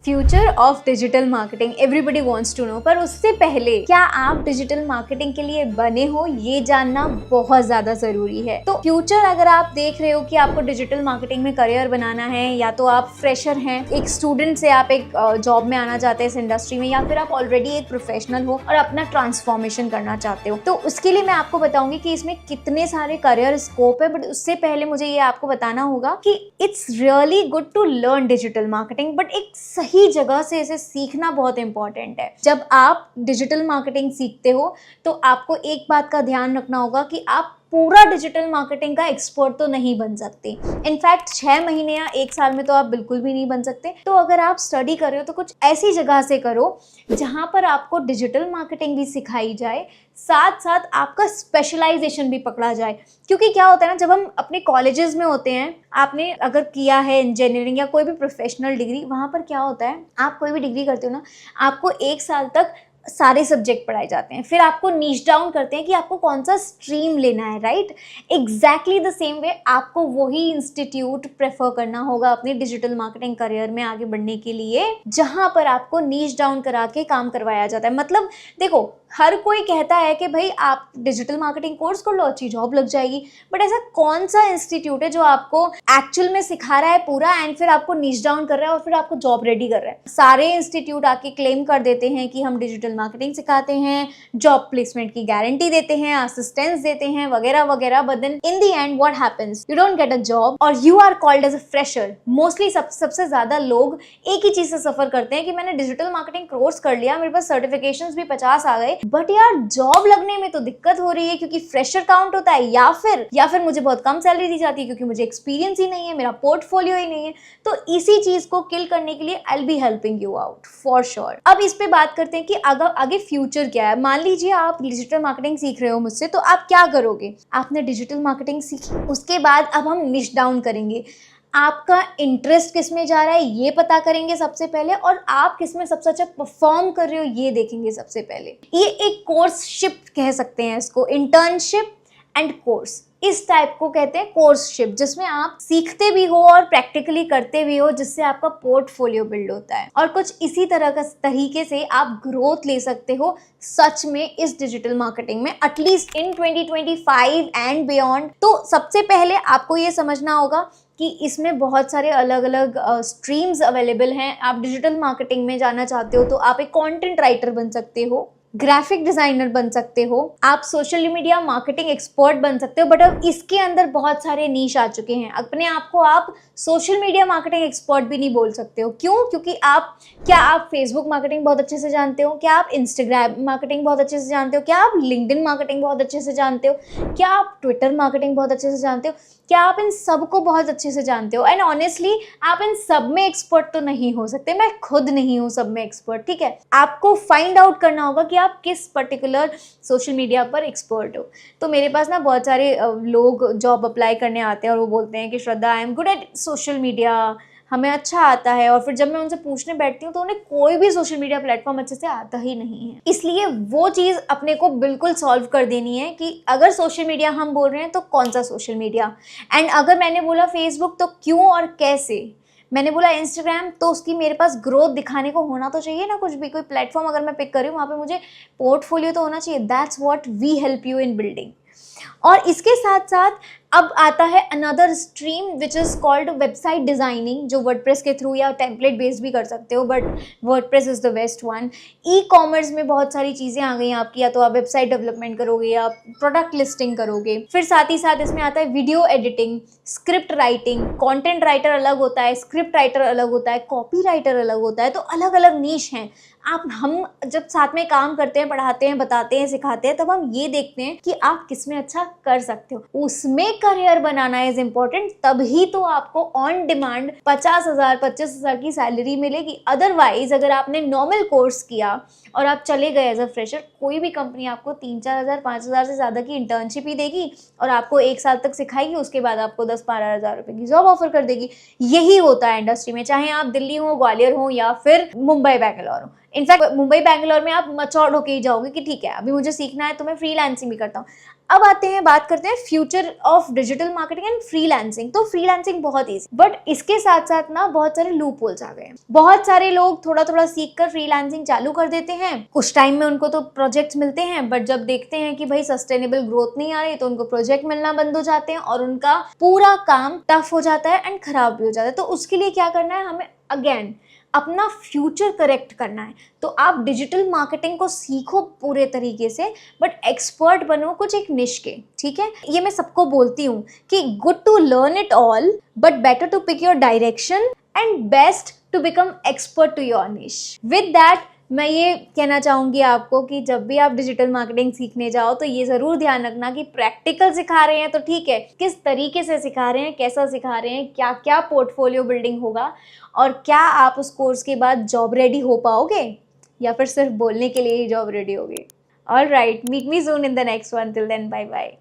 Future of digital marketing everybody wants to know, पर उससे पहले क्या आप डिजिटल मार्केटिंग के लिए बने हो ये जानना बहुत ज्यादा जरूरी है। तो फ्यूचर अगर आप देख रहे हो कि आपको डिजिटल मार्केटिंग में करियर बनाना है, या तो आप फ्रेशर हैं, एक स्टूडेंट से आप एक जॉब में आना चाहते हैं इस इंडस्ट्री में, या फिर आप ऑलरेडी एक प्रोफेशनल हो और अपना ट्रांसफॉर्मेशन करना चाहते हो, तो उसके लिए मैं आपको बताऊंगी कि इसमें कितने सारे करियर स्कोप है। बट उससे पहले मुझे ये आपको बताना होगा कि it's really good to learn digital marketing, but एक सही जगह से इसे सीखना बहुत इंपॉर्टेंट है। जब आप डिजिटल मार्केटिंग सीखते हो तो आपको एक बात का ध्यान रखना होगा कि आप पूरा डिजिटल मार्केटिंग का एक्सपर्ट तो नहीं बन सकते। इनफैक्ट 6 महीने या 1 साल में तो आप बिल्कुल भी नहीं बन सकते। तो अगर आप स्टडी कर रहे हो तो कुछ ऐसी जगह से करो जहां पर आपको डिजिटल मार्केटिंग भी सिखाई जाए, साथ साथ आपका स्पेशलाइजेशन भी पकड़ा जाए। क्योंकि क्या होता है ना, जब हम अपने कॉलेजेस में होते हैं, आपने अगर किया है इंजीनियरिंग या कोई भी प्रोफेशनल डिग्री, वहां पर क्या होता है, आप कोई भी डिग्री करते हो ना, आपको 1 साल तक सारे सब्जेक्ट पढ़ाए जाते हैं, फिर आपको नीच डाउन करते हैं कि आपको कौन सा स्ट्रीम लेना है, right. Exactly the same way आपको वही इंस्टीट्यूट प्रेफर करना होगा अपने डिजिटल मार्केटिंग करियर में आगे बढ़ने के लिए, जहां पर आपको नीच डाउन करा के काम करवाया जाता है। मतलब देखो, हर कोई कहता है कि भाई आप डिजिटल मार्केटिंग कोर्स कर लो, अच्छी जॉब लग जाएगी, बट ऐसा कौन सा इंस्टीट्यूट है जो आपको एक्चुअल में सिखा रहा है पूरा एंड फिर आपको नीच डाउन कर रहा है और फिर आपको जॉब रेडी कर रहा है। सारे इंस्टीट्यूट आके क्लेम कर देते हैं कि हम डिजिटल मार्केटिंग सिखाते हैं, जॉब प्लेसमेंट की गारंटी देते हैं, असिस्टेंस देते हैं, वगैरह वगैरह, but then in the end what happens, you don't get a job और you are called as a fresher. Mostly सबसे ज्यादा लोग एक ही चीज से सफर करते हैं कि मैंने डिजिटल मार्केटिंग कोर्स कर लिया, मेरे पास सर्टिफिकेशंस भी 50 आ गए, बट यार जॉब लगने में तो दिक्कत हो रही है क्योंकि फ्रेशर काउंट होता है, या फिर मुझे बहुत कम सैलरी दी जाती है क्योंकि मुझे एक्सपीरियंस ही नहीं है, मेरा पोर्टफोलियो ही नहीं है। तो इसी चीज को किल करने के लिए I will be helping you out for sure. अब इस पे बात करते हैं कि आगे फ्यूचर क्या है। मान लीजिए आप डिजिटल मार्केटिंग सीख रहे हो मुझसे, तो आप क्या करोगे, आपने डिजिटल मार्केटिंग सीखी, उसके बाद अब हम निश डाउन करेंगे, आपका इंटरेस्ट किस में जा रहा है ये पता करेंगे सबसे पहले, और आप किस में सबसे अच्छा परफॉर्म कर रहे हो ये देखेंगे सबसे पहले। ये एक कोर्स शिफ्ट कह सकते हैं इसको, इंटर्नशिप एंड कोर्स, इस टाइप को कहते हैं कोर्सशिप, जिसमें आप सीखते भी हो और प्रैक्टिकली करते भी हो, जिससे आपका पोर्टफोलियो बिल्ड होता है। और कुछ इसी तरह का तरीके से आप ग्रोथ ले सकते हो सच में इस डिजिटल मार्केटिंग में, एटलीस्ट इन 2025 एंड बियॉन्ड। तो सबसे पहले आपको ये समझना होगा कि इसमें बहुत सारे अलग अलग स्ट्रीम्स अवेलेबल हैं। आप डिजिटल मार्केटिंग में जाना चाहते हो तो आप एक कंटेंट राइटर बन सकते हो, ग्राफिक डिजाइनर बन सकते हो, आप सोशल मीडिया मार्केटिंग एक्सपर्ट बन सकते हो। बट अब इसके अंदर बहुत सारे नीश आ चुके हैं, अपने आप को आप सोशल मीडिया मार्केटिंग एक्सपर्ट भी नहीं बोल सकते हो। क्यों? क्योंकि क्या आप फेसबुक मार्केटिंग बहुत अच्छे से जानते हो, क्या आप इंस्टाग्राम मार्केटिंग बहुत अच्छे से जानते हो, क्या आप लिंक्डइन मार्केटिंग बहुत अच्छे से जानते हो, क्या आप ट्विटर मार्केटिंग बहुत अच्छे से जानते हो, क्या आप इन सब को बहुत अच्छे से जानते हो? एंड ऑनेस्टली आप इन सब में एक्सपर्ट तो नहीं हो सकते, मैं खुद नहीं हूँ सब में एक्सपर्ट, ठीक है। आपको फाइंड आउट करना होगा कि आप किस पर्टिकुलर सोशल मीडिया पर एक्सपर्ट हो। तो मेरे पास ना बहुत सारे लोग जॉब अप्लाई करने आते हैं और वो बोलते हैं कि Shraddha I am good at social media, हमें अच्छा आता है। और फिर जब मैं उनसे पूछने बैठती हूँ तो उन्हें कोई भी सोशल मीडिया प्लेटफॉर्म अच्छे से आता ही नहीं है। इसलिए वो चीज़ अपने को बिल्कुल सॉल्व कर देनी है कि अगर सोशल मीडिया हम बोल रहे हैं तो कौन सा सोशल मीडिया, एंड अगर मैंने बोला फेसबुक तो क्यों और कैसे, मैंने बोला इंस्टाग्राम तो उसकी मेरे पास ग्रोथ दिखाने को होना तो चाहिए ना, कुछ भी कोई प्लेटफॉर्म अगर मैं पिक कर रही हूँ वहाँ पे मुझे पोर्टफोलियो तो होना चाहिए। That's what we help you in building. और इसके साथ साथ अब आता है another stream which is called website designing, जो वर्डप्रेस के थ्रू या टेम्पलेट बेस्ड भी कर सकते हो, but WordPress is the best one. E commerce में बहुत सारी चीज़ें आ गई हैं आपकी, या तो आप वेबसाइट डेवलपमेंट करोगे या प्रोडक्ट लिस्टिंग करोगे। फिर साथ ही साथ इसमें आता है video editing, script writing, content writer अलग होता है, स्क्रिप्ट राइटर अलग होता है, कॉपी राइटर अलग होता है। तो अलग अलग नीश हैं। हम जब साथ में काम करते हैं, पढ़ाते हैं, बताते हैं, सिखाते हैं, तब हम ये देखते हैं कि आप किस में अच्छा कर सकते हो, उसमें करियर बनाना इज इम्पोर्टेंट। तभी तो आपको ऑन डिमांड 50,000 25,000 की सैलरी मिलेगी। अदरवाइज अगर आपने नॉर्मल कोर्स किया और आप चले गए एज अ फ्रेशर, कोई भी कंपनी आपको 3-4 हज़ार 5,000 से ज़्यादा की इंटर्नशिप ही देगी और आपको 1 साल तक सिखाएगी, उसके बाद आपको 10-12 हज़ार रुपये की जॉब ऑफर कर देगी। यही होता है इंडस्ट्री में, चाहे आप दिल्ली हो, ग्वालियर हो या फिर मुंबई बेंगलोर हो। इनफैक्ट मुंबई बेंगलोर में आप मचौड़ होके ही जाओगे कि ठीक है अभी मुझे सीखना है तो मैं फ्रीलांसिंग भी करता हूँ। अब आते हैं, बात करते हैं future of digital marketing and freelancing. तो फ्रीलांसिंग बहुत ईजी, बट इसके साथ साथ ना बहुत सारे लूप होल्स आ गए हैं। बहुत सारे लोग थोड़ा थोड़ा सीख कर फ्रीलांसिंग चालू कर देते हैं, कुछ टाइम में उनको तो प्रोजेक्ट्स मिलते हैं, बट जब देखते हैं कि भाई सस्टेनेबल ग्रोथ नहीं आ रही तो उनको प्रोजेक्ट मिलना बंद हो जाते हैं और उनका पूरा काम टफ हो जाता है एंड खराब भी हो जाता है। तो उसके लिए क्या करना है, हमें अगेन अपना फ्यूचर करेक्ट करना है। तो आप डिजिटल मार्केटिंग को सीखो पूरे तरीके से, बट एक्सपर्ट बनो कुछ एक निश के, ठीक है। ये मैं सबको बोलती हूँ कि good to learn it all but better to pick your direction and best to become expert to your niche. With that मैं ये कहना चाहूँगी आपको कि जब भी आप डिजिटल मार्केटिंग सीखने जाओ तो ये ज़रूर ध्यान रखना कि प्रैक्टिकल सिखा रहे हैं तो ठीक है, किस तरीके से सिखा रहे हैं, कैसा सिखा रहे हैं, क्या क्या पोर्टफोलियो बिल्डिंग होगा और क्या आप उस कोर्स के बाद जॉब रेडी हो पाओगे या फिर सिर्फ बोलने के लिए ही जॉब रेडी होगे। All right, meet me soon in the next one, till then bye bye.